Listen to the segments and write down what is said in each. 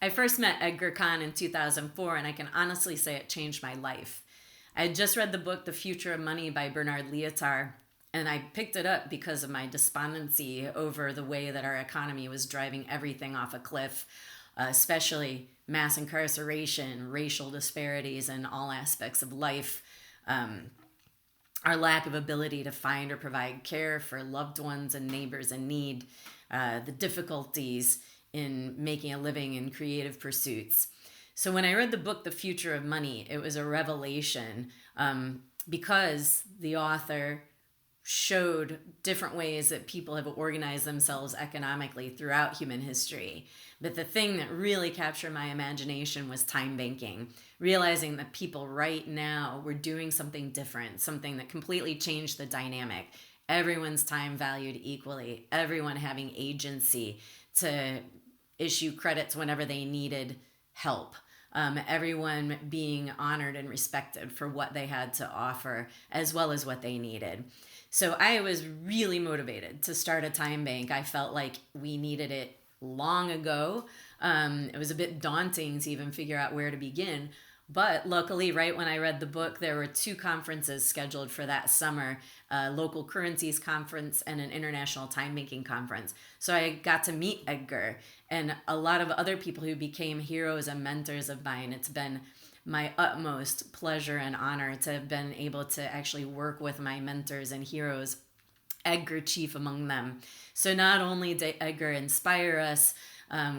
I first met Edgar Cahn in 2004, and I can honestly say it changed my life. I had just read the book The Future of Money by Bernard Lietaer, and I picked it up because of my despondency over the way that our economy was driving everything off a cliff, especially mass incarceration, racial disparities in all aspects of life, our lack of ability to find or provide care for loved ones and neighbors in need, the difficulties in making a living in creative pursuits. So when I read the book, The Future of Money, it was a revelation because the author showed different ways that people have organized themselves economically throughout human history. But the thing that really captured my imagination was time banking, realizing that people right now were doing something different, something that completely changed the dynamic. Everyone's time valued equally, everyone having agency to issue credits whenever they needed help. Everyone being honored and respected for what they had to offer as well as what they needed. So I was really motivated to start a time bank. I felt like we needed it long ago. It was a bit daunting to even figure out where to begin. But luckily, right when I read the book, there were two conferences scheduled for that summer, a local currencies conference and an international time banking conference. So I got to meet Edgar and a lot of other people who became heroes and mentors of mine. It's been my utmost pleasure and honor to have been able to actually work with my mentors and heroes, Edgar chief among them. So not only did Edgar inspire us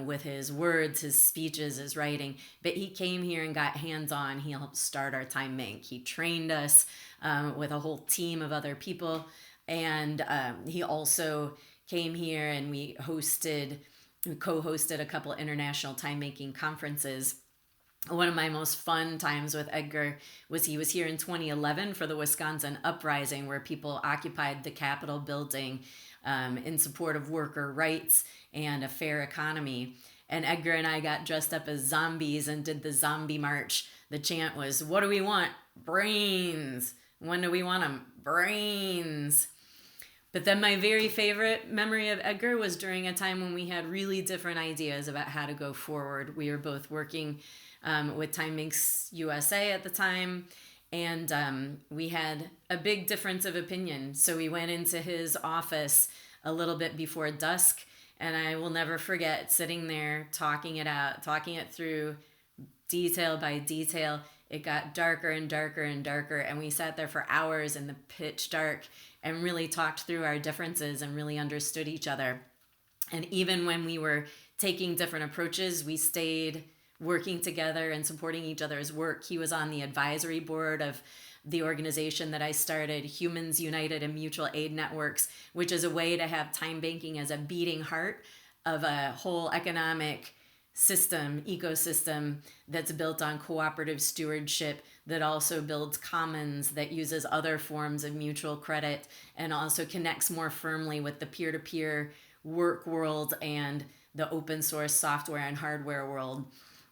with his words, his speeches, his writing, but he came here and got hands-on. He helped start our time bank. He trained us with a whole team of other people. And he also came here and we co-hosted a couple international time banking conferences. One of my most fun times with Edgar was he was here in 2011 for the Wisconsin Uprising, where people occupied the Capitol building in support of worker rights and a fair economy. And Edgar and I got dressed up as zombies and did the zombie march. The chant was, "What do we want? Brains. When do we want them? Brains." But then my very favorite memory of Edgar was during a time when we had really different ideas about how to go forward. We were both working with Time Banks USA at the time, and we had a big difference of opinion. So we went into his office a little bit before dusk, and I will never forget sitting there talking it out, talking it through detail by detail. It got darker and darker and darker, and we sat there for hours in the pitch dark and really talked through our differences and really understood each other. And even when we were taking different approaches, we stayed working together and supporting each other's work. He was on the advisory board of the organization that I started, Humans United and Mutual Aid Networks, which is a way to have time banking as a beating heart of a whole economic system, ecosystem that's built on cooperative stewardship, that also builds commons, that uses other forms of mutual credit, and also connects more firmly with the peer-to-peer work world and the open source software and hardware world.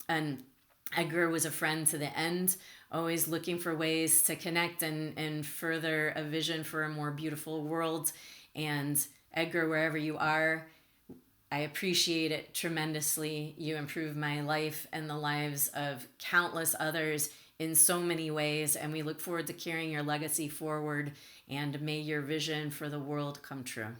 And Edgar was a friend to the end, always looking for ways to connect and further a vision for a more beautiful world. And Edgar, wherever you are, I appreciate it tremendously. You improved my life and the lives of countless others in so many ways, and we look forward to carrying your legacy forward, and may your vision for the world come true.